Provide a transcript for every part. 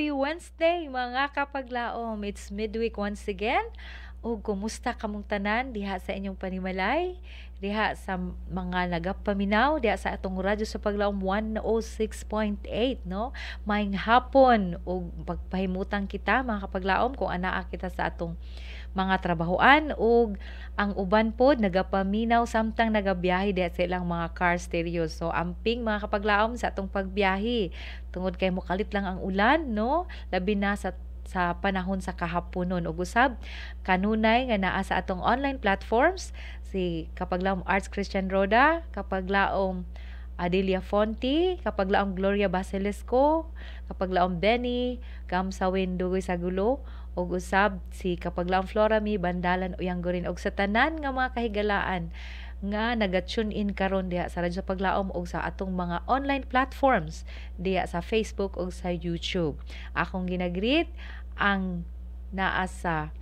Happy Wednesday mga kapaglaom. It's midweek once again. O kumusta kamong tanan diha sa inyong panimalay? Diha sa mga nagapaminaw diha sa atong radyo sa paglaom 106.8, no? Maayong hapon o pagpahimutang kita mga kapaglaom kung anaa kita sa atong mga trabahoan ug ang uban pod nagapaminaw samtang nagabiyahe diha sa ilang mga car stereo. So amping mga kapaglaom sa atong pagbiyahe tungod kay mokalit lang ang ulan, no? Labi na sa panahon sa kahaponon ug usab kanunay nga naa sa atong online platforms si Kapaglaom Arts Christian Roda, Kapaglaom Adelia Fonti, Kapaglaom Gloria Basilisco, Kapaglaom Benny Gamsawin Dugoy Sagulo ug usab si Kapaglaom Flora Mi Bandalan Uyanggorin ug sa tanan nga mga kahigalaan nga naga-tune in karon diha sa Radyo Paglaom ug sa atong mga online platforms diha sa Facebook ug sa YouTube. Akong ginagreet ang naa sa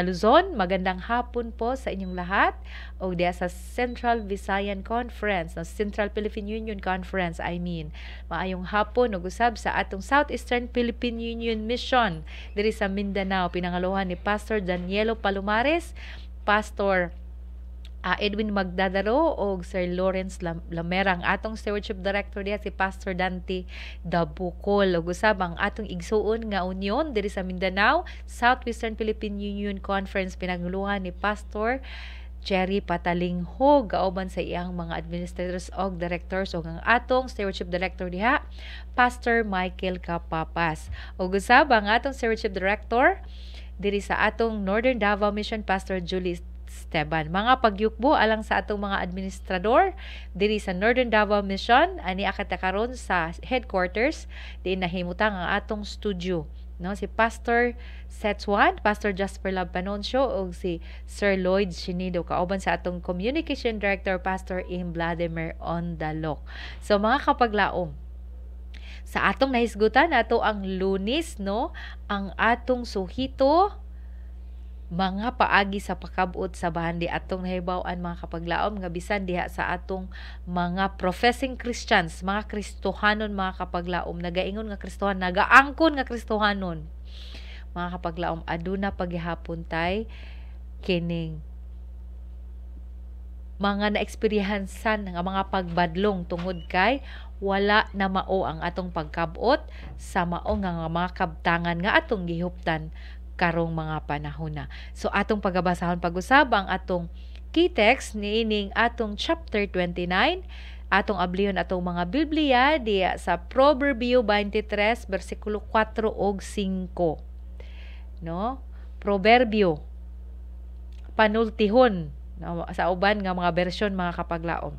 Luzon. Magandang hapon po sa inyong lahat o diya sa Central Visayan Conference, no, Central Philippine Union Conference, maayong hapon ug usab sa atong Southeastern Philippine Union Mission diri sa Mindanao, pinangaluhan ni Pastor Danielo Palomares, Pastor Edwin Magdadaro o Sir Lawrence Lamerang. Atong Stewardship Director diya si Pastor Dante Dabukol. Ug usab ang atong igsuon nga union diri sa Mindanao, Southwestern Philippine Union Conference, pinagluhan ni Pastor Cherry Patalingho, kauban sa iyang mga administrators o directors ug ang atong Stewardship Director diha, Pastor Michael Kapapas. Ug usab ang atong Stewardship Director diri sa atong Northern Davao Mission, Pastor Julie Esteban. Mga pagyukbo alang sa atong mga administrador diri sa Northern Davao Mission, ani akata karon sa headquarters diin nahimutang ang atong studio, no, si Pastor Setswan, Pastor Jasper Love Panoncio ug si Sir Lloyd Chinido, kauban sa atong Communication Director Pastor Im Vladimir Ondalok. So mga kapaglaom, sa atong nahisgutan ato ang Lunes, no, ang atong suhito mga paagi sa pakabot sa bahandi atong nahibaw-an mga kapaglaom nga bisan diha sa atong mga professing Christians, mga Kristohanon mga kapaglaom, nagaingon nga Kristohan, nagaangkon nga Kristohanon mga kapaglaom, aduna paghihapon tay kining mga naeksperiensan nga mga pagbadlong tungod kay wala na mao ang atong pagkabot sa mao nga mga kabtangan nga atong gihuptan karong mga panahon na. So atong pagabasahon pag-usab ang atong key text niining atong chapter 29, atong abliyon atong mga Biblia diya sa Proverbio 23 bersikulo 4 ug 5. No? Proverbio panultihon, no, sa uban nga mga bersyon mga kapaglaom.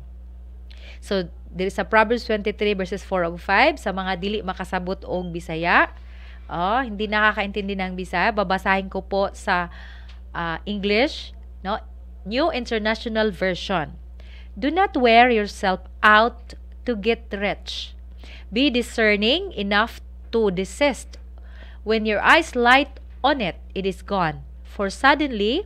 So diri sa Proverbs 23 verses 4 ug 5 sa mga dili makasabot og Bisaya, hindi nakakaintindi ng Bisaya, babasahin ko po sa English, no? New International Version. Do not wear yourself out to get rich. Be discerning enough to desist. When your eyes light on it, it is gone. For suddenly,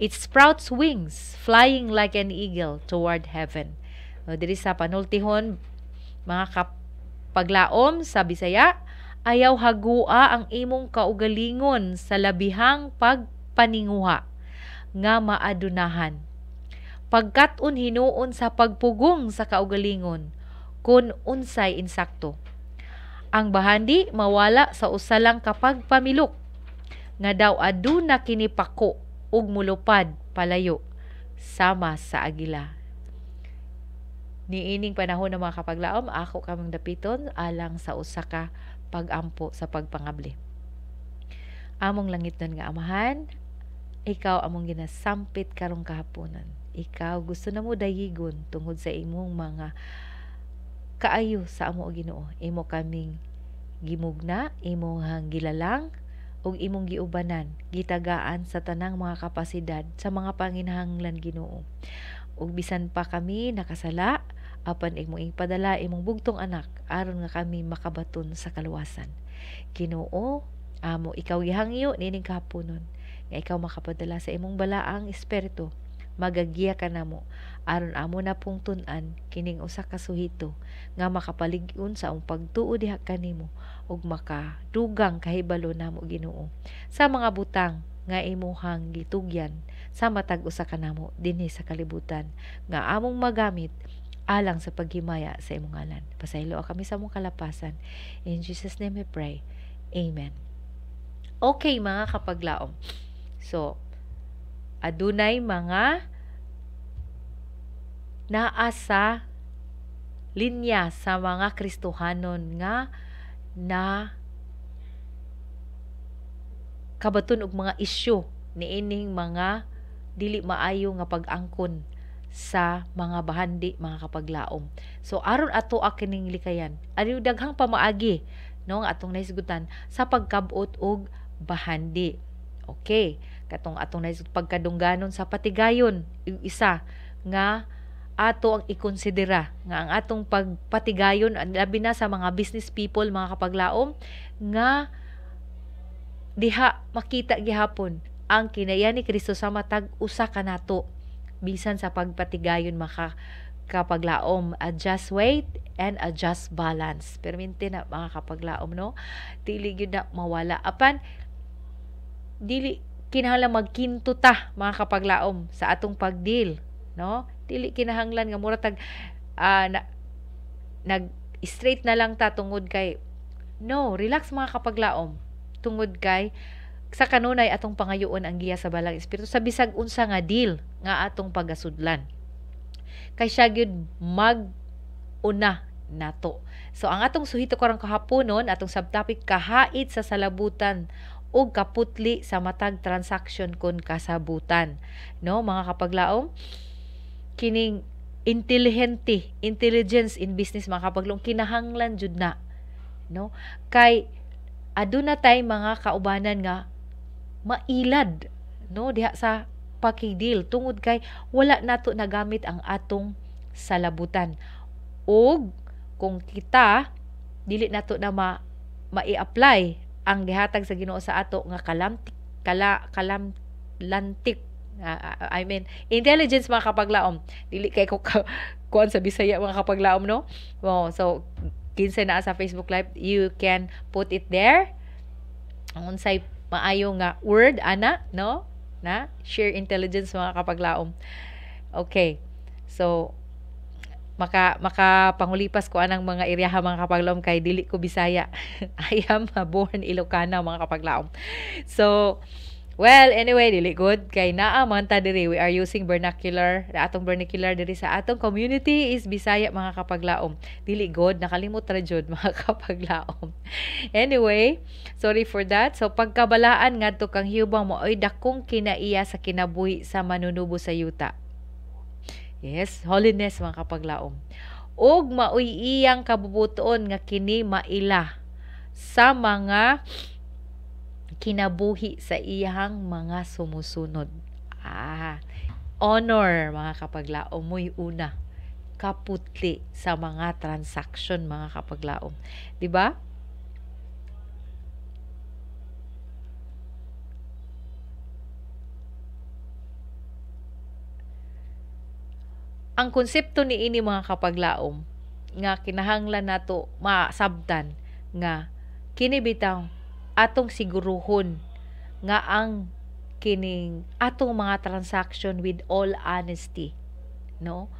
it sprouts wings, flying like an eagle toward heaven. Diri sa panultihon, mga kapaglaom sa Bisaya, ayaw hagua ang imong kaugalingon sa labihang pagpaninguha nga maadunahan. Pagkat-un hinuon sa pagpugong sa kaugalingon kun unsay insakto. Ang bahandi mawala sa usalang kapagpamilok nga daw aduna kini pako ug mulupad palayo sama sa agila. Niining panahon ng mga kapaglaom, ako kamong dapiton alang sa usa ka pag-ampo sa pagpangabli. Among langitnon nga Amahan, ikaw among ginasampit karong kahaponan. Ikaw gusto na mo dayigon tungod sa imong mga kaayo sa amo Ginoo. Imo kaming gimugna, imong gilalang ug imong giubanan, gitagaan sa tanang mga kapasidad sa mga panginahanglan Ginoo. Ug bisan pa kami nakasala, apan imong ipadala imong bugtong anak aron nga kami makabaton sa kaluwasan. Ginoo, amo ikaw gihangyo nining kahaponon nga ikaw makapadala sa imong balaang espiritu magagiya ka namo aron amo na pong tun-an kining usa ka suhito nga makapalig-on sa ang pagtuo diha kanimo ug makadugang kahibalo namo Ginoo sa mga butang nga imuhang gitugyan sa matag usa ka namo dinhi sa kalibutan nga among magamit alang sa paghimaya sa imong ngalan. Pasaylo kami sa among kalapasan. In Jesus' name we pray. Amen. Okay mga kapaglaom. So, adunay mga naa sa linya sa mga Kristohanon nga na kabaton og mga isyu niining mga dili maayo nga pag-angkon sa mga bahandi mga kapaglaom. So aron ato kining likayan, ariw daghang pamaagi no nga atong nahisgutan sa pagkabot og bahandi. Okay, katong atong nahisgut pagkadungganon sa patigayon, yung isa nga ato ang ikonsidera nga ang atong pagpatigayon labi na sa mga business people mga kapaglaom nga diha makita gihapon ang kinaiya ni Kristo sa matag usa ka nato bisan sa pagpatigayon kapaglaom, a just weight and a just balance. Permente na mga kapaglaom no, dili gyud na mawala apan dili kinahanglan magkinto ta mga kapaglaom sa atong pagdeal no, dili kinahanglan nga mura tag nag straight na lang ta tungod kay no, relax mga kapaglaom tungod kay sa kanunay atong pangayoon ang giya sa balang espiritu sa bisag unsa nga deal nga atong pagasudlan kay siya gyud mag-una nato. So ang atong suhito karong kahaponon atong subtopic kahait sa salabutan ug kaputli sa matag transaction kon kasabutan no mga kapaglaom kining intelligence in business mga kapaglaom kinahanglan jud na no kay aduna tay mga kaubanan nga mailad no diha sa pakigdeal tungod kay wala nato nagamit ang atong salabutan ug kung kita dili nato na mai-apply ang gihatag sa Ginoo sa ato nga kalamlantik I mean intelligence mga kapaglaom dili kay ko kuan sa Bisaya mga kapaglaom no. Wow, so kinsa na sa Facebook Live you can put it there ang unsay maayo nga word ana no na share intelligence mga kapaglaom. Okay, so pangulipas ko anang mga iriyaha mga kapaglaom kay dili ko Bisaya. I am born Ilocana mga kapaglaom. So well, anyway, dili good kay naa man ta diri we are using vernacular. Atong vernacular diri sa atong community is Bisaya mga kapaglaom. Dili good nakalimot ra jud mga kapaglaom. Anyway, sorry for that. So pagkabalaan ngadto kang hiyubang mo oy dakong kinaiya sa kinabuhi sa manunubo sa yuta. Yes, holiness mga kapaglaom. Og maoy iyang kabubuton nga kini maila sa mga kinabuhi sa iyang mga sumusunod. Honor mga kapaglaom mo'y una kaputli sa mga transaction mga kapaglaom. Di ba? Ang konsepto ni ini mga kapaglaom nga kinahanglan nato masabtan nga kini bitaw atong siguruhon nga ang kining atong mga transaction with all honesty no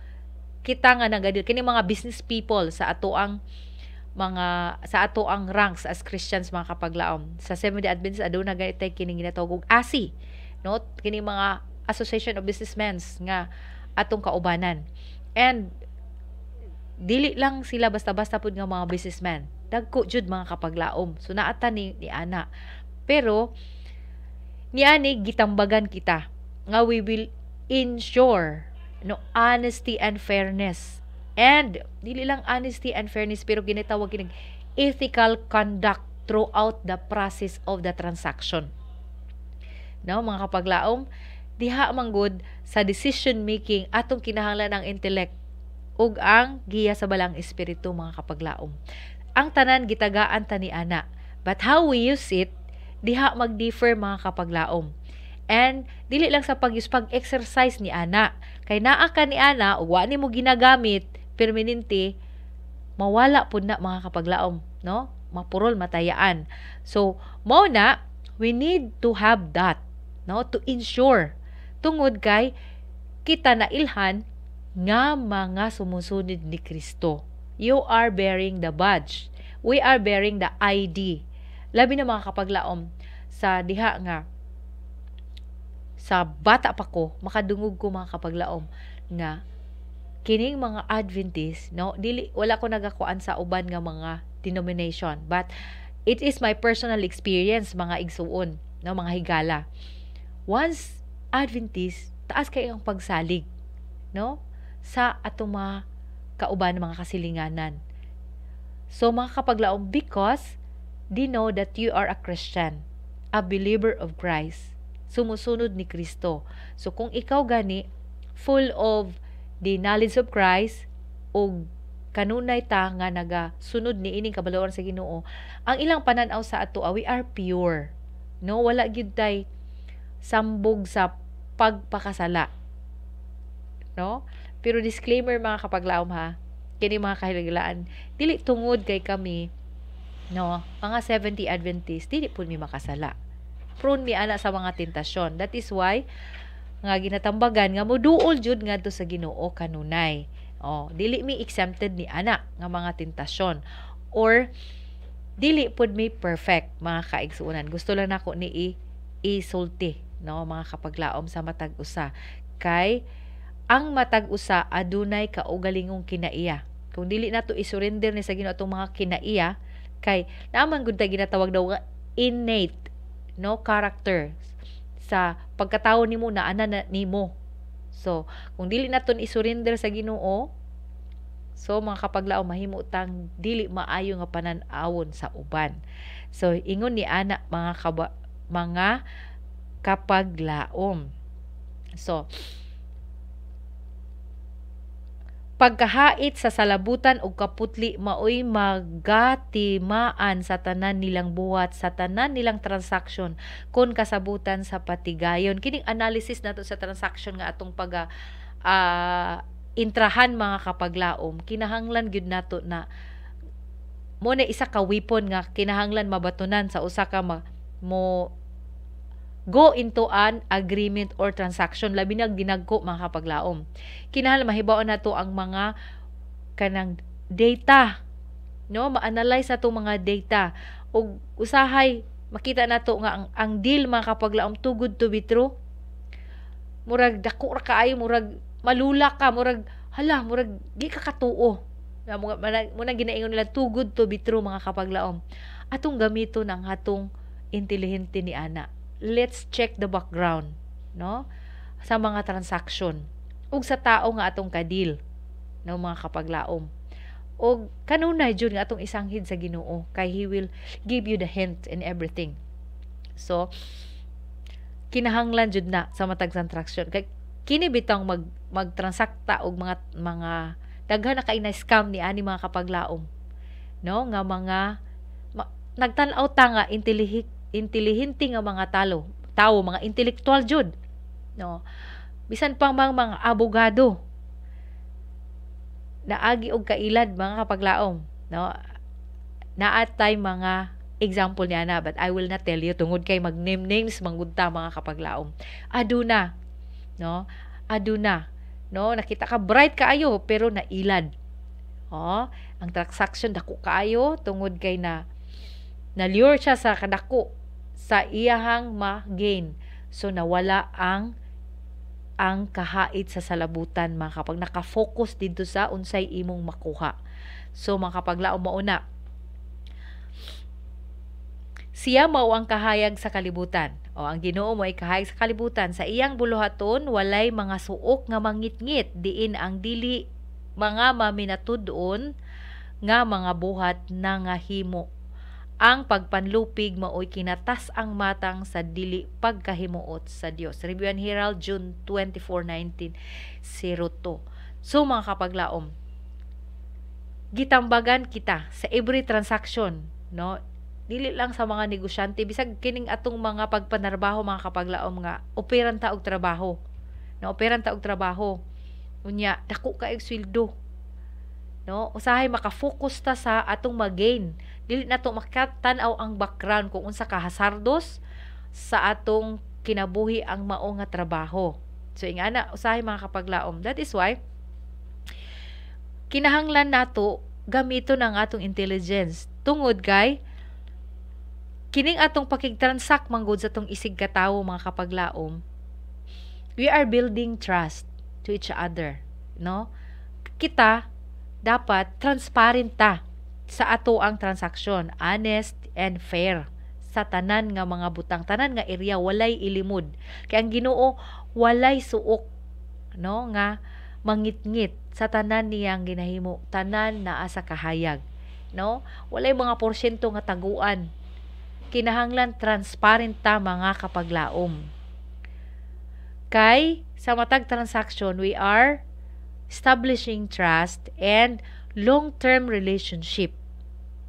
kita nga nagadil kini mga business people sa ato ang ranks as Christians mga kapaglaom sa Seventh-day Adventist aduna ganitay kining ginatawag og ASI no kini mga Association of Businessmen nga atong kaubanan and dili lang sila basta-basta pud nga mga businessmen dagko jud mga kapaglaom so naata ni ana pero niani gitambagan kita nga we will ensure no honesty and fairness and dili lang honesty and fairness pero ginatawag kining ethical conduct throughout the process of the transaction no mga kapaglaom diha manggod sa decision making atong kinahanglan ang intellect ug ang giya sa balang espiritu mga kapaglaom. Ang tanan gitagaan ta ni ana. But how we use it diha mag-differ mga kapaglaom. And dili lang sa pag-exercise ni ana. Kay naa ka ni ana, ug wa nimo ginagamit permanente, mawala pud na mga kapaglaom, no? Mapurol matayaan. So, mao na we need to have that, no? To ensure tungod kay kita na ilhan nga mga sumusunod ni Kristo. You are bearing the badge. We are bearing the ID. Labi na mga kapaglaom sa diha nga sa bata pa ko, makadungog ko mga kapaglaom nga kining mga Adventist, no, dili wala ko nagakuan sa uban nga mga denomination, but it is my personal experience mga igsuon, no, mga higala. Once Adventist, taas kay ang pagsalig, no, sa atong mga kauban mga kasilinganan. So mga kapaglaom, because they know that you are a Christian, a believer of Christ, sumusunod ni Kristo. So kung ikaw gani full of the knowledge of Christ o kanunay ta nga nagasunod ni ining kabaloran sa Ginoo, ang ilang pananaw sa ato, we are pure, no, wala gyud tay sambog sa pagpakasala, no. Pero disclaimer mga kapaglaom ha, kini mga kahiliglaan, dili tungod kay kami, no, mga 70 Adventist, dili pud mi makasala. Prone mi ana sa mga tentasyon. That is why nga ginatambagan nga moduol jud ngadto sa Ginoo kanunay. Dili mi exempted ni ana nga mga tentasyon, or dili pud mi perfect mga kaigsuonan. Gusto lang nako ni isulti, no, mga kapaglaom sa matag usa, kay ang matag usa adunay kaugalingong kinaiya. Kung dili nato isurrender ni sa Ginoo atong mga kinaiya, kay naman gud ta ginatawag daw nga innate, no, character sa pagkatao nimo na ana na nimo. So kung dili naton isurrender sa Ginoo, so mga kapaglaom, mahimo tang dili maayo nga panan-awon sa uban. So ingon ni ana mga kapaglaom. So pagkahait sa salabutan o kaputli maoy magatimaan sa tanan nilang buhat, sa tanan nilang transaksyon kon kasabutan sa patigayon. Kining analysis nato sa transaction nga atong intrahan mga kapaglaom, kinahanglan gyud nato na mo na isa ka weapon nga kinahanglan mabatunan sa usa ka mo go into an agreement or transaction, labi na ginagko mga kapaglaom. Kinahanglan mahibaon nato ang mga kanang data, no, ma-analyze nato mga data ug usahay makita nato nga ang deal mga kapaglaom too good to be true. Murag dako ra kaayo, murag malula ka, murag hala, murag di ka katuo. Muna ginaingon nila too good to be true mga kapaglaom. Atong gamiton ang atong intelihente ni ana. Let's check the background, no, sa mga transaction ug sa tao nga atong kadil, no, mga kapaglaom. Og kanunay jud nga atong isanghid sa Ginoo, kay He will give you the hint and everything. So kinahanglan jud na sa matag transaction kay kini bitang magtransakta og mga daghan na kay na scam ni ani mga kapaglaom, no, nga mga nagtan-aw ta nga intelihente nga mga tao, mga intelektual jud, no, bisan pang mga abogado naagi og kailad mga kapaglaom, no, naatay mga example niya na, but I will not tell you tungod kay mag-name names manggudta mga kapaglaom. Aduna, no, nakita ka bright kaayo pero nailad. Ang transaction dako kaayo tungod kay na lure siya sa kadako sa iyahang ma-gain. So nawala ang kahait sa salabutan mga kapag nakafocus dito sa unsay imong makuha. So mga kapaglaom, mauna siya mao ang kahayag sa kalibutan. Ang Ginoo mo ay kahayag sa kalibutan. Sa iyang buluhaton walay mga suok nga mangitngit, diin ang dili mga maminatud-on nga mga buhat na nga himo. Ang pagpanlupig maoy kinatas ang matang sa dili pagkahimuot sa Dios. Review and Herald, June 24, 1902. So mga kapaglaom, gitambagan kita sa every transaction, no, dili lang sa mga negosyante, bisag kining atong mga pagpanarbaho mga kapaglaom nga operan ta og trabaho, no, operan ta og trabaho, unya dako kaayong sweldo, no, usahay makafocus ta sa atong magain, dili nato makatan-aw ang background kung unsa ka hasardos sa atong kinabuhi ang mao nga trabaho. So ingana usahay mga kapaglaom, that is why kinahanglan nato gamiton ang atong intelligence tungod kay kining atong pakigtransact manggod sa atong isig ka tawo mga kapaglaom, we are building trust to each other, no? Kita dapat transparent ta sa ato ang transaksyon, honest and fair sa tanan nga mga butang, tanan nga area, walay ilimod. Kay ang Ginoo walay suok, no, nga mangitngit sa tanan niyang ginahimo, tanan naa sa kahayag, no? Walay mga porsyento nga taguan. Kinahanglan transparent ta mga kapaglaom. Kay sa matag transaction, we are establishing trust and long-term relationship,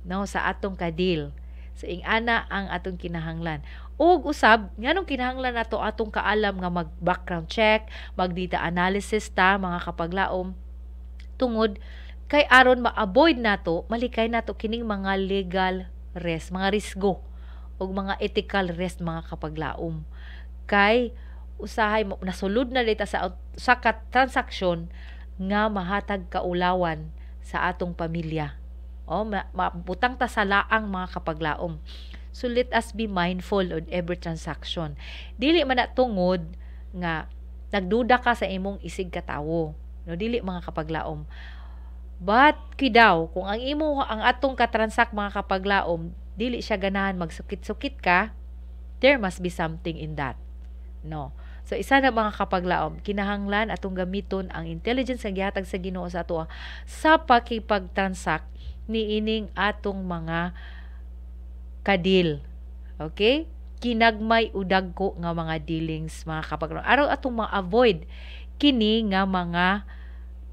no, sa atong kadil. So ingana ang atong kinahanglan. Ug usab nganong kinahanglan nato atong kaalam nga mag-background check, mag-data analysis ta mga kapaglaom, tungod kay aron ma-avoid nato, malikay nato kining mga legal risk, mga risgo ug mga ethical risk mga kapaglaom. Kay usahay nasulod na dita sa transaksyon nga mahatag kaulawan sa atong pamilya. O mabutang ta sa laang mga kapaglaom. So let us be mindful on every transaction. Dili man na tungod nga nagduda ka sa imong isig katawo, no, dili mga kapaglaom. But kidaw kung ang atong katransak mga kapaglaom dili siya ganahan magsukit-sukit ka, there must be something in that, no. So isa na mga kapaglaom, kinahanglan atong gamiton ang intelligence nga gihatag sa Ginoo sa ato sa pakipagtransact niining atong mga kadil. Okay? Kinagmay udagko nga mga dealings mga kapaglaom. Araw atong ma-avoid kini nga mga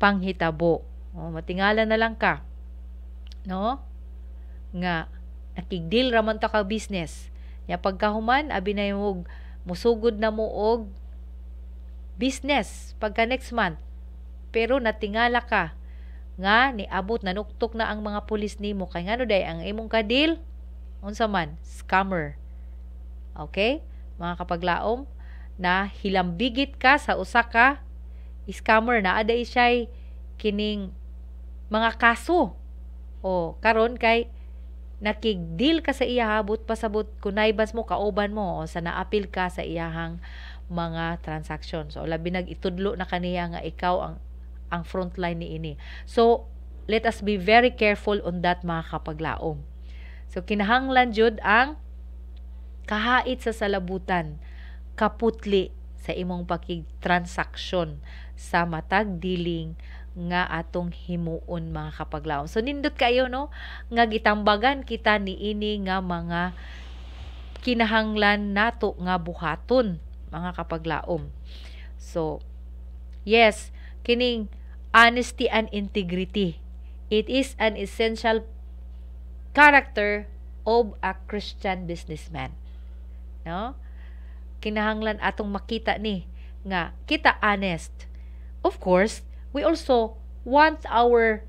panghitabo. Matingala na lang ka, no? Nga nakigdeal raman ta ka business. Ya pagkahuman abi na yung musugod na mo og business pagka next month. Pero natingala ka nga niabot nanuktok na ang mga pulis nimo kay ngano day ang imong kadil unsa man scammer. Okay? Mga kapaglaom, na hilambigit ka sa usa ka scammer na aday siya kining mga kaso. O karon kay nakigdeal ka sa iya habot pasabot kunaybas mo kauban mo o sa naapil ka sa iyahang mga transaction. So labi nag itudlo na kaniya nga ikaw ang frontline ni ini. So let us be very careful on that mga kapaglaom. So kinahanglan jud ang kahait sa salabutan, kaputli sa imong pakigtransaksyon sa matag dealing nga atong himuon mga kapaglaom. So nindot kayo no nga gitambagan kita niini nga mga kinahanglan nato nga buhaton mga kapaglaom. So yes, kining honesty and integrity, it is an essential character of a Christian businessman. No? Kinahanglan atong makita ni nga kita honest. Of course, we also want our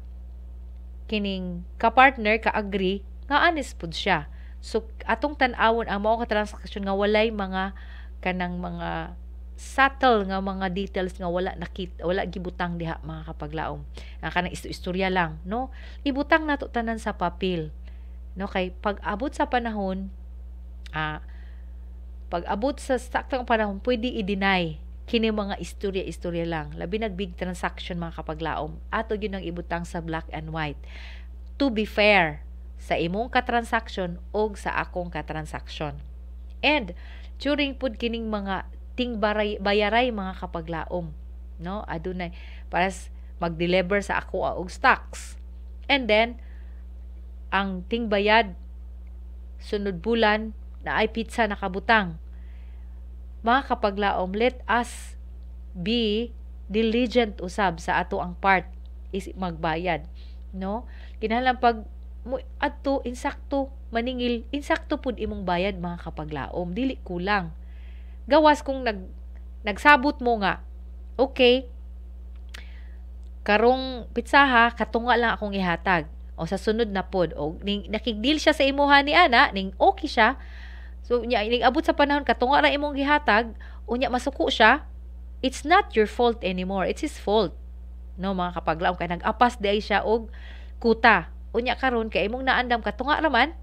kining ka-partner ka-agree nga honest pud siya. So atong tan-awon ang mao ka transaksyon nga walay mga kanang mga subtle nga mga details nga wala nakita, wala gibutang diha mga kapaglaom. Ang kanang istorya lang, no? Ibutang nato tanan sa papel. No, kay pag-abot sa panahon, pag-abot sa saktong panahon, pwede i-deny kini mga istorya lang. Labi nag big transaction mga kapaglaom. Ato yun ang ibutang sa black and white. To be fair sa imong katransaksyon o sa akong katransaksyon. And during pud kining mga bayaray mga kapaglaom, no? Adunay para mag-deliver sa ako og stocks. And then ang tingbayad sunod bulan na ay pizza nakabutang. Mga kapaglaom, let us be diligent usab sa ato ang part is magbayad, no? Kinahanglan pag adto insakto maningil insakto pud imong bayad mga kapaglaom, dili kulang. Gawas kung nagsabot mo nga, okay, karong pitsaha katunga lang akong ihatag o sa sunod na pod o ning nakigdeal siya sa imuha ni ana ning okay siya, so nya ning abot sa panahon katunga lang imong gihatag unya masuko siya, it's not your fault anymore, it's his fault. No mga kapaglaom, kay nag-apas di ay siya og kuta unya karon kay imong naandam katunga raman,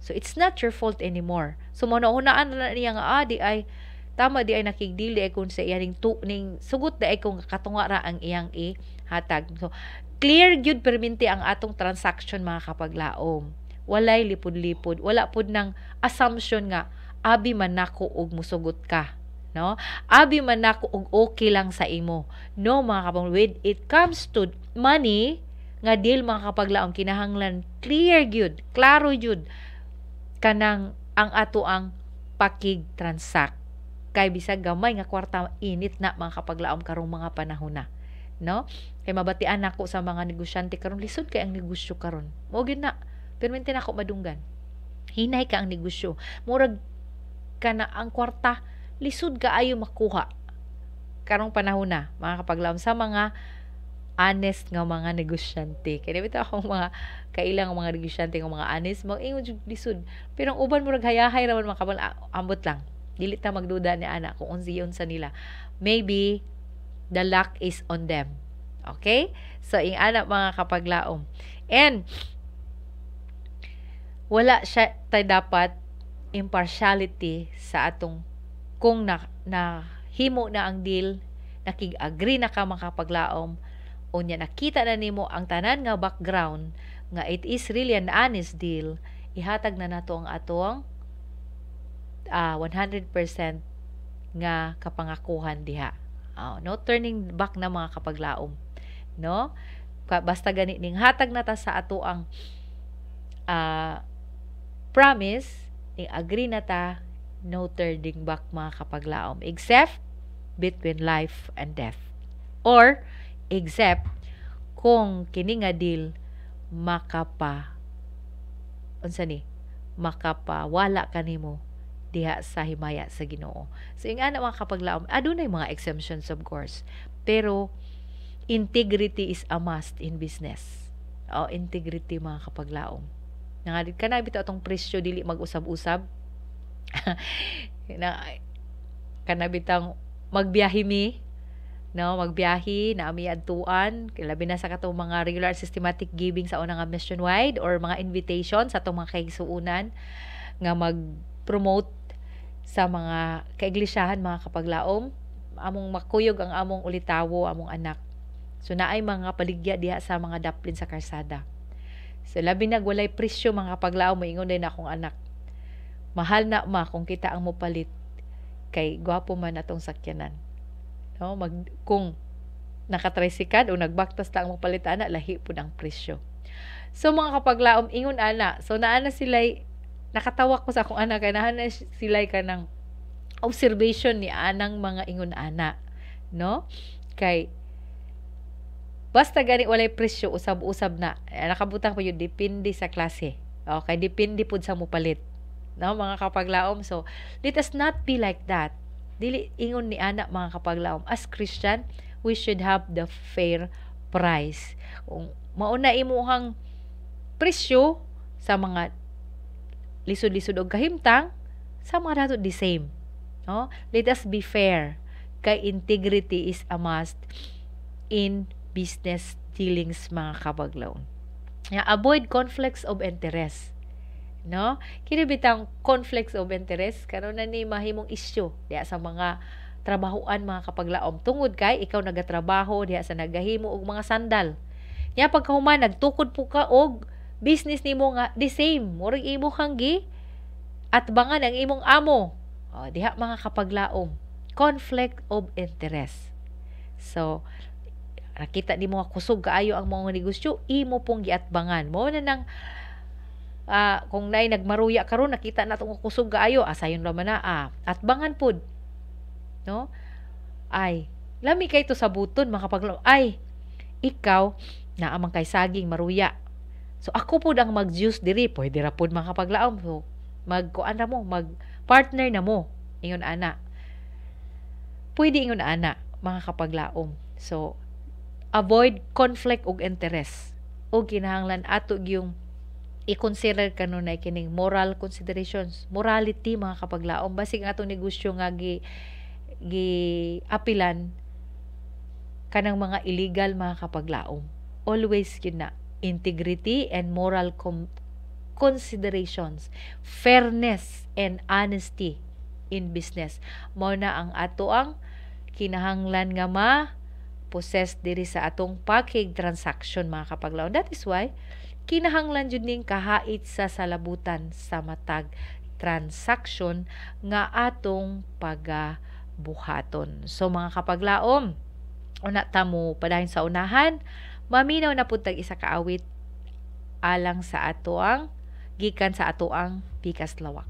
so it's not your fault anymore. So mauna-unaan na niya nga di ay tama, di ay nakigdili ay kung sa iyang ning sugot di ay kung katunga ra ang iyang ihatag. So clear gyud perminti ang atong transaction mga kapaglaom. Walay lipod-lipod, wala pud nang assumption nga abi man nako og musugot ka, no? Abi man nako og okay lang sa imo. No mga kapaglaom, when it comes to money nga deal mga kapaglaom, kinahanglan clear gyud, klaro gyud kanang ang ato ang pakig-transact. Kay bisag gamay nga kwarta init na mga kapaglaom karong mga panahon na, no? Kay mabatian nako sa mga negosyante karon, lisod kay ang negosyo karon. Mo gyud na permente nako madunggan. Hinay ka ang negosyo. Murag kana ang kwarta lisod kaayo makuha karong panahon na mga kapaglaom sa mga honest nga mga negosyante. Kaya bitaw akong mga kailang mga negosyante nga mga honest, mag-ingon jud lisod. Pero ang uban murag hayahay raman mga kapaglaom, ambot lang. Dili ta magduda ni ana kung unsa sa nila. Maybe the luck is on them. Okay? So ing ana mga kapaglaom. And wala siya tay dapat impartiality sa atong kung na himo na ang deal, nakig-agree na ka mga kapaglaom, unya nakita na nimo ang tanan nga background nga it is really an honest deal, ihatag na nato ang atong 100% nga kapangakuhan diha. No turning back na mga kapaglaom, no? Basta gani ning hatag na ta sa ato ang promise, ning agree na ta, no turning back mga kapaglaom, except between life and death, or except kung kini nga deal makapawala kanimo diha sa himaya sa Ginoo. So ing ana mga kapaglaom, adunay mga exemptions of course, pero integrity is a must in business. Integrity mga kapaglaom. Nangadit ka na bitaw atong presyo dili mag-usab-usab. Kanabitang magbiyahe mi, no, magbiyahe na ami adtuan, labi na sa katong mga regular systematic giving sa una nga mission wide or mga invitation sa atong mga kaigsuunan nga mag-promote sa mga kaiglesiyahan mga kapaglaom, among makuyog ang among ulitawo, among anak. So naay mga paligya diha sa mga daplin sa karsada. So labi na walay presyo mga kapaglaom, moingon din akong anak, mahal na ma kung kita ang mopalit kay gwapo man atong sakyanan, no? Kung nakatricycad o nagbaktas lang mo palit ana, lahi pud ang presyo. So mga kapaglaom, ingon ana, so naana sila, nakatawa ko sa akong ana kay naana sila kanang observation ni anang mga ingon ana, no? Kay basta gani walay presyo, usab-usab na, nakabutang pa yun, depende sa klase, okay, depende pud sa mopalit, no mga kapaglaom. So let us not be like that. Dili ingon ni ana mga kapaglaom, as Christian we should have the fair price. Kung mauna imuhang presyo sa mga lisod-lisod og kahimtang, sa mga dato the same, no? Let us be fair, kay integrity is a must in business dealings mga kapaglaom. Avoid conflicts of interest, no? Kini bitang conflicts of interest karon na ni mahimong issue diya sa mga trabahoan mga kapaglaom, tungod kay ikaw nagatrabaho diya sa nagahimo og mga sandal, nya pagkahuman nagtukod po ka og business nimo nga the same, murag imo hanggi at bangan ang imong amo, diha mga kapaglaom, conflict of interest. So nakita nimo nga kusog kaayo ang mga negosyo, imo pong giatbangan mo na nang kung naay nagmaruya karon, nakita na tong kusog kaayo, asayon ra man na atbangan pud, no? Ay lami kay to sa buton mga kapaglaom, ay ikaw na amang kay saging maruya, So ako pud ang mag-juice diri, pwede ra pud mga kapaglaom. So magkuan na mo, mag-partner na mo ingon ana. Pwede ingon ana mga kapaglaom. So avoid conflict og interest. O kinahanglan ato yung i-consider kanunay kining moral considerations, morality mga kapaglaom. Basig nga atong negosyo nga gi apilan kanang mga illegal mga kapaglaom. Always yun na integrity and moral considerations, fairness and honesty in business. Mao na ang ato ang kinahanglan nga possess diri sa atong package transaction mga kapaglaon. That is why kinahanglan jud ning kahait sa salabutan sa matag transaction nga atong pagabuhaton. So mga kapaglaom, una ta mo padayon sa unahan, maminaw na pud tag isa ka awit alang sa ato ang gikan sa ato ang Pikas Lawak.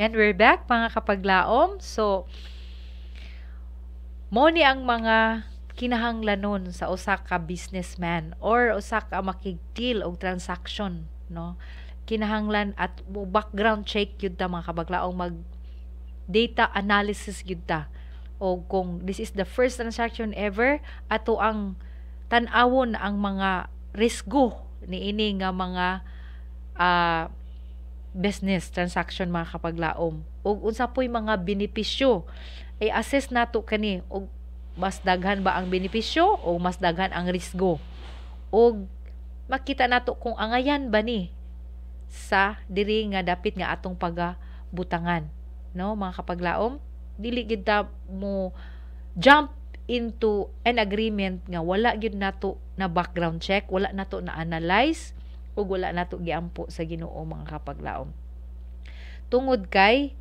And we're back mga kapaglaom. So, mo ni ang mga kinahanglanon sa usa ka businessman or usa ka makig-deal og transaction, no? Kinahanglan at background check yun ta mga kabaglaong, mag data analysis yun ta. O kung this is the first transaction ever, ato ang tan-awon ang mga risgo ni ini nga mga business transaction mga kapaglaom. Ug unsa po'y mga benepisyo, ay assess nato kani og mas daghan ba ang benepisyo o mas daghan ang risgo. Og makita nato kung angayan ba ni sa diri nga dapit nga atong pagabutangan, no mga kapaglaom. Dili gid ta mo jump into an agreement nga wala gyud nato na background check, wala nato na analyze, ug wala nato giampo sa Ginoo mga kapaglaom. Tungod kay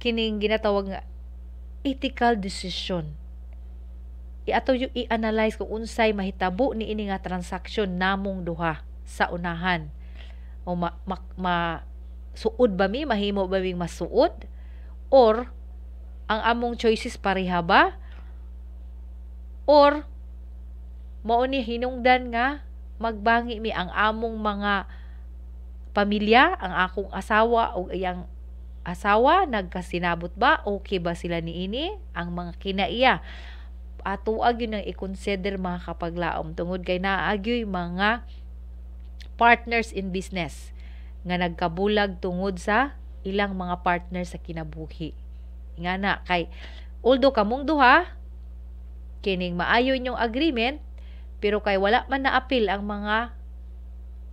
kining ginatawag nga ethical decision, ato yung i-analyze kung unsay mahitabo ni ini nga transaksyon namong duha sa unahan. O suod ba mi, mahimo ba mi masuod, or ang among choices pareha ba, or mao ni hinungdan nga magbangi mi ang among mga pamilya, ang akong asawa o iyang asawa, nagkasinabot ba, okay ba sila niini, ang mga kinaiya. Ato yun ang i-consider mga kapaglaom, tungod kay naagyoy mga partners in business nga nagkabulag tungod sa ilang mga partners sa kinabuhi. Nga na, kay although kamong duha kining maayo inyong agreement, pero kay wala man na-appeal ang mga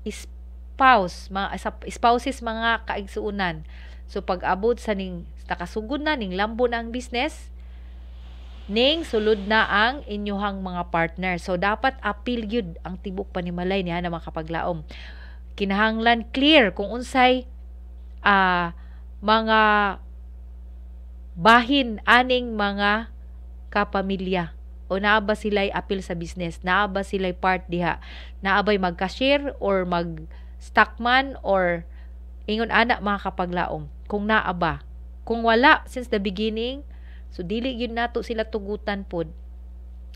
spouses, mga kaigsuunan. So pag-abot sa ning nakasugod na ning lambo na ang business, ning sulod na ang inyuhang mga partner. So dapat appeal gyud ang tibok panimalay niya na mga kapaglaom. Kinahanglan clear kung unsay mga bahin aning mga kapamilya, o naa ba sila'y appeal sa business, naa ba sila'y part diha, naa ba'y mag-cashier or mag-stockman or ingon ana mga kapaglaom, kung naa ba. Kung wala since the beginning, so dili yun nato sila tugutan pod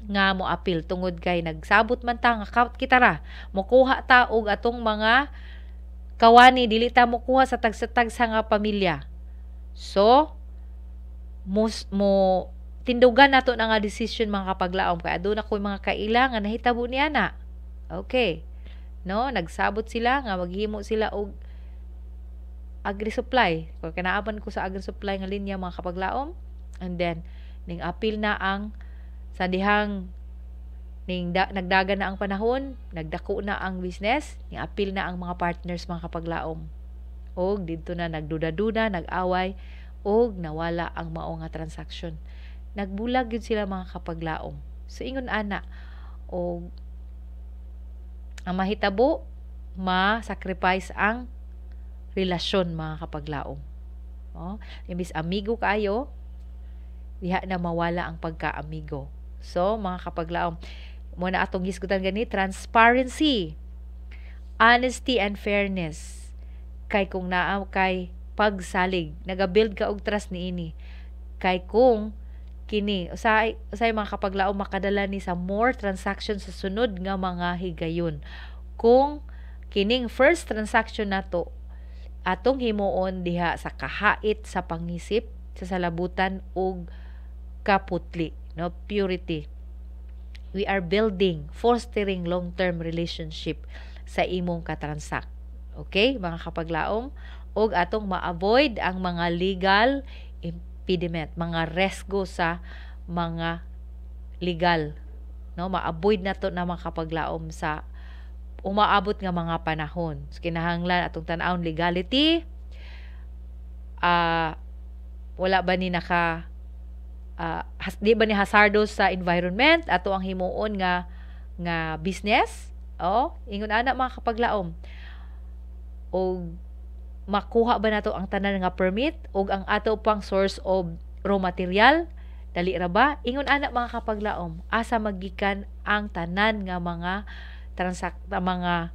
nga mo appeal, tungod kay nagsabot man ta nga kitara mokuha ta og atong mga kawani, dili ta mokuha sa tagsa-tagsa nga pamilya. So mo tindugan nato na nga decision mga kapaglaom, kay aduna ko'y mga kailangan nahitabo niya na. Okay, no, nagsabot sila nga maghimo sila og agri-supply, kung kinaaban ko sa agri-supply nga linya mga kapaglaom, and then ning appeal na ang sa dihang ning nagdaga na ang panahon, nagdako na ang business, ning appeal na ang mga partners mga kapaglaom, og didto na nagduda-duda, nag-away, og nawala ang mao nga transaction. Nagbulag yun sila mga kapaglaom. So ingon ana, og ang mahitabo, ma-sacrifice ang relasyon mga kapaglaom. Imbis amigo kayo, diha na mawala ang pagka-amigo. So mga kapaglaom, muna atong gisgutan gani, transparency, honesty and fairness. Kay kung naa kay pagsalig, nagabuild ka og trust niini. Kay kung kini usay mga kapaglaom, makadala ni sa more transactions sa sunod nga mga higayon. Kung kining first transaction nato atong himuon diha sa kahait sa pangisip, sa salabutan ug kaputli, no, purity. We are building, fostering long-term relationship sa imong katransak. Okay, mga kapaglaom, og atong ma-avoid ang mga legal impediment, mga resgo sa mga legal, no, ma-avoid nato na mga kapaglaom sa umaabot nga mga panahon. So, kinahanglan atong tan-awon legality, wala ba ni di ba ni hazardous sa environment ato ang himuon nga business, ingon ana mga kapaglaom, og makuha ba nato ang tanan nga permit og ang ato pang source of raw material, dali ra ba? Ingon ana mga kapaglaom, asa magikan ang tanan nga mga mga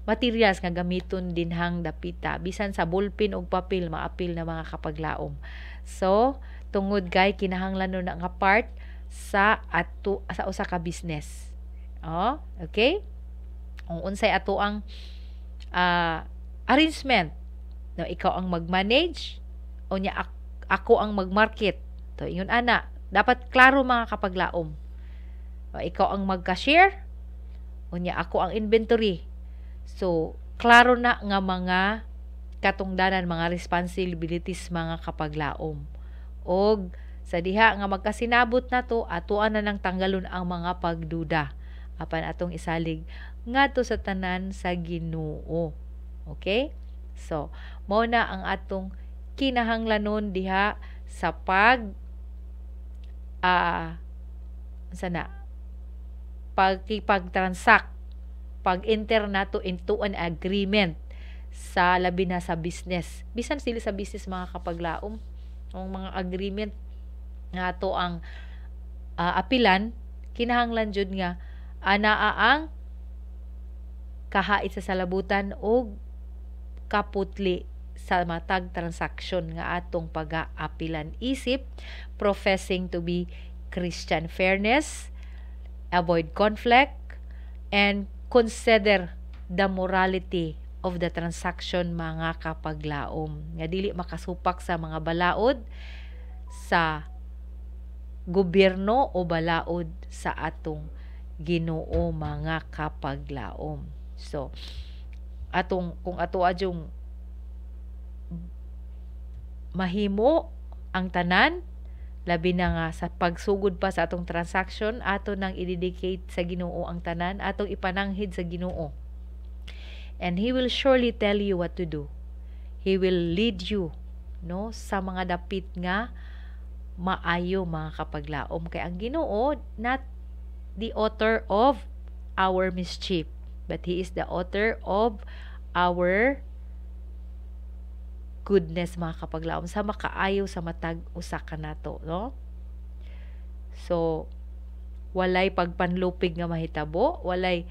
materials nga gamiton dinhang dapita, bisan sa ballpen og papel maapil na mga kapaglaom. So tungod kay kinahanglan na nga part sa usa ka business. Okay? Kung unsay ato ang arrangement, no, ikaw ang mag-manage o niya ako ang mag-market. To ingon ana, dapat klaro mga kapaglaom. O, ikaw ang mag-cashier o niya ako ang inventory. So, klaro na nga mga katungdanan, mga responsibilities mga kapaglaom. Og sa diha nga magkasinabot na to, atuan na nang tanggalon ang mga pagduda apan atong isalig ngadto sa tanan sa Ginoo. Okay? So, mao na ang atong kinahanglanon diha sa pagkipag-transact, pag-enter nato into an agreement sa labi na sa business. Bisan sila sa business mga kapaglaom, ang mga agreement nga ato ang apilan, kinahanglan jud nga anaa ang kahait sa salabutan o kaputli sa matag transaksyon nga atong pag-aapilan isip, professing to be Christian fairness, avoid conflict, and consider the morality of the transaction mga kapaglaom. Nga dili makasupak sa mga balaod sa gobyerno o balaod sa atong Ginoo mga kapaglaom. So, kung ato adyong mahimo ang tanan, labi na nga sa pagsugod pa sa atong transaction, ato nang i-dedicate sa Ginoo ang tanan, atong ipananghid sa Ginoo. And He will surely tell you what to do. He will lead you, no, sa mga dapit nga maayo mga kapaglaom. Kay ang Ginoo, not the author of our mischief, but He is the author of our goodness mga kapaglaom, sa makaayo sa matag usa ka nato, no? So, walay pagpanlupig nga mahitabo, walay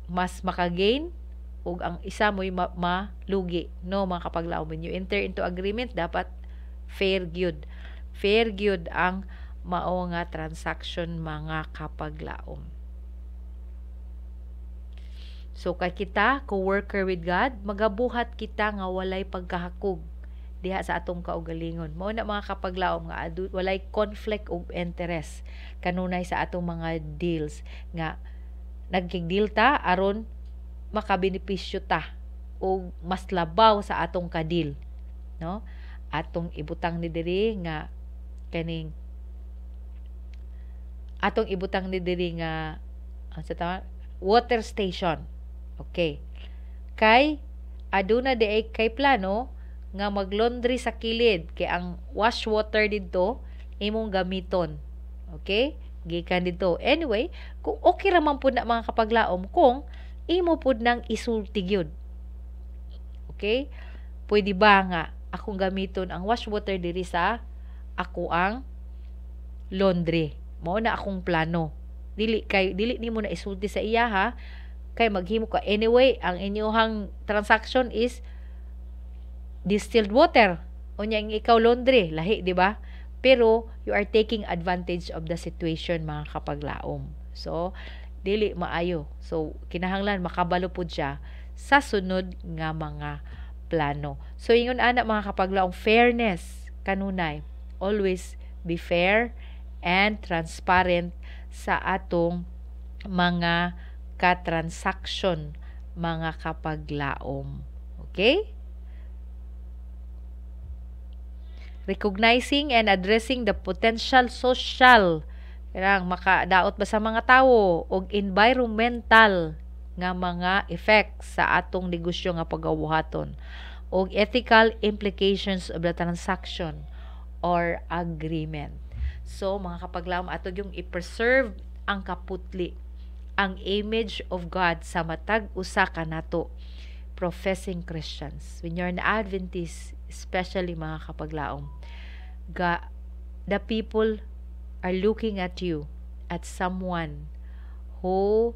mas makagain ug ang isa mo'y malugi, no mga kapaglaom. When you enter into agreement, dapat fair gyud ang mao nga transaction mga kapaglaom. So kay kita co-worker with God, magabuhat kita nga walay pagkahakog diha sa atong kaugalingon. Mao na mga kapaglaom nga walay conflict of interest kanunay sa atong mga deals nga nagkig-deal ta aron makabenepisyo ta o mas labaw sa atong kadil, no? Atong ibutang ni diri nga kaning water station. Okay. Kay aduna diay kay plano nga maglaundry sa kilid kay ang wash water didto imong gamiton. Okay? Gikan dito. Anyway, kung okay ra man pud na mga kapaglaom kung imo pud nang isulti gyud. Okay? Pwede ba nga akong gamiton ang wash water diri sa ako ang laundry? Mao na akong plano. Dili nimo na isulti sa iya ha, kay maghimo ka anyway. Ang inyong transaction is distilled water. Unya ang ikaw laundry, lahi, di ba? Pero you are taking advantage of the situation mga kapaglaom. So dili maayo. So kinahanglan makabalo pud siya sa sunod nga mga plano. So ingon ana mga kapaglaom, fairness kanunay. Always be fair and transparent sa atong mga katransaksyon mga kapaglaom. Okay? Recognizing and addressing the potential social makadaot ba sa mga tawo og environmental nga mga effects sa atong negosyo nga pagabuhaton og ethical implications of the transaction or agreement. So mga kapaglaom, ato yung i-preserve ang kaputli, ang image of God sa matag usa ka nato professing Christians. When you're an Adventist, especially mga kapaglaom, the people are looking at you at someone who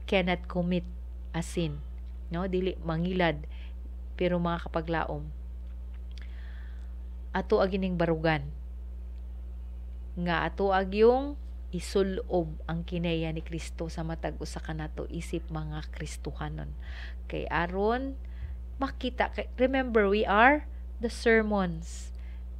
cannot commit a sin, no, dili mangilad, pero mga kapaglaom, ato agining barugan nga ato yung isulob ang kinaya ni Kristo sa matag usa ka nato isip mga Kristohanon. Kay aron makita, remember, we are the sermons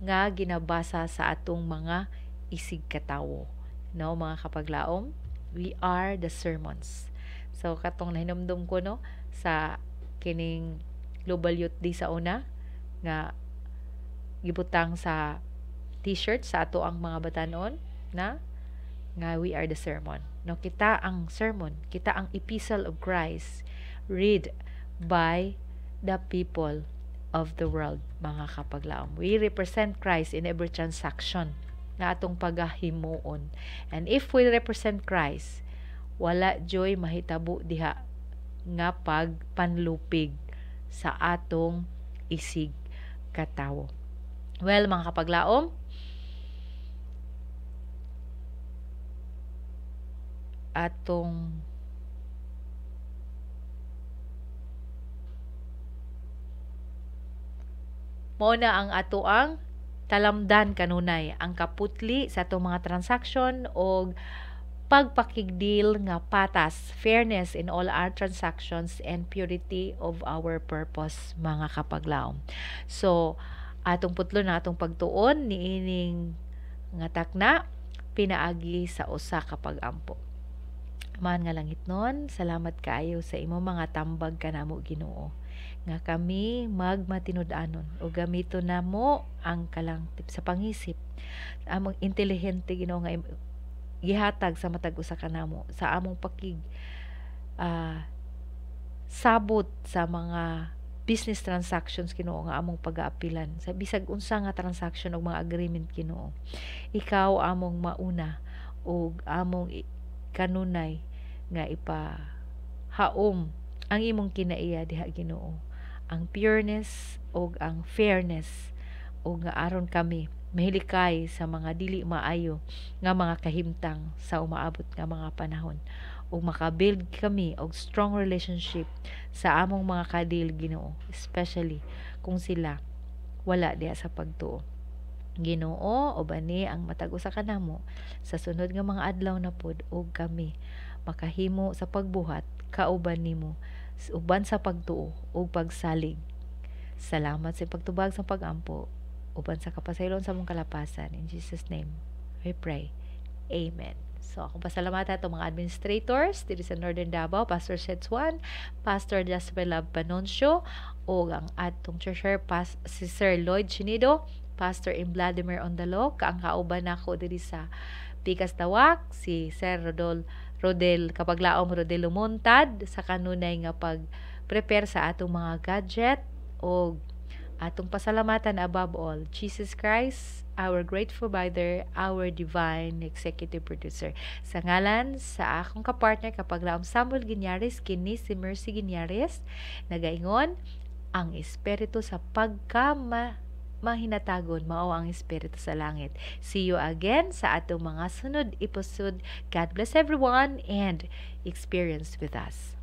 nga ginabasa sa atong mga isig katawo. No, mga kapaglaom, we are the sermons. So katong nahinumdum ko no sa kining Global Youth Day sa una nga gibutang sa t-shirt sa ato ang mga batanon na nga we are the sermon. No, kita ang sermon, kita ang epistle of Christ read by the people of the world, mga kapaglaom. We represent Christ in every transaction na atong pagahimuon. And if we represent Christ, wala joy mahitabo diha nga pagpanlupig sa atong isig katawo. Well, mga kapaglaom, atong mao na ang ato ang talamdan kanunay ang kaputli sa atong mga transaction o pagpakigdil nga patas, fairness in all our transactions, and purity of our purpose, mga kapaglaom. So atong putlo na atong pagtuon niining nga takna pinaagi sa usa ka pag-ampo. Man nga langit nun, salamat kaayo sa imo mga tambag kanamo Ginoo nga kami magmatinud-anon o gamito namo ang kalangtip sa pangisip among intelihente Ginoo nga gihatag sa matag usa kanamo sa among pakig sabot sa mga business transactions Ginoo nga among pag-aapilan sa bisag unsa nga transaction og mga agreement Ginoo. Ikaw among mauna og among kanunay nga ipahaom ang imong kinaiya diha Ginoo, ang pureness og ang fairness og nga aron kami mahilikay sa mga dili maayo nga mga kahimtang sa umaabot nga mga panahon ug makabuild kami og strong relationship sa among mga kadil Ginoo, especially kung sila wala diha sa pagtuo. Ginoo, ubani ang matag usa kanamo sa sunod nga mga adlaw na pod ug kami makahimo sa pagbuhat kauban nimo uban sa pagtuo ug pagsalig. Salamat sa pagtubag sa pag-ampo uban sa kapasaylon sa mong kalapasan. In Jesus name we pray. Amen. So akong pasalamatan itong mga administrators dito sa Northern Davao, Pastor Setsuan, Pastor Jasper Lab Panoncio, o ang atong treasurer si Sir Lloyd Chinido, Pastor Vladimir Ondalo, kaang kauban nako diri sa Pikas Tawak, si Sir Rodel Kapaglaom Rodel Lumontad sa kanunay nga pag-prepare sa atong mga gadget o atong pasalamatan above all Jesus Christ, our great provider, our divine executive producer. Sa ngalan sa akong kapartner Kapaglaom Samuel Guiñares, kini si Mercy Guiñares, nagaingon ang espiritu sa mahinatagon mao ang espiritu sa langit. See you again sa atong mga sunod episode. God bless everyone and experience with us.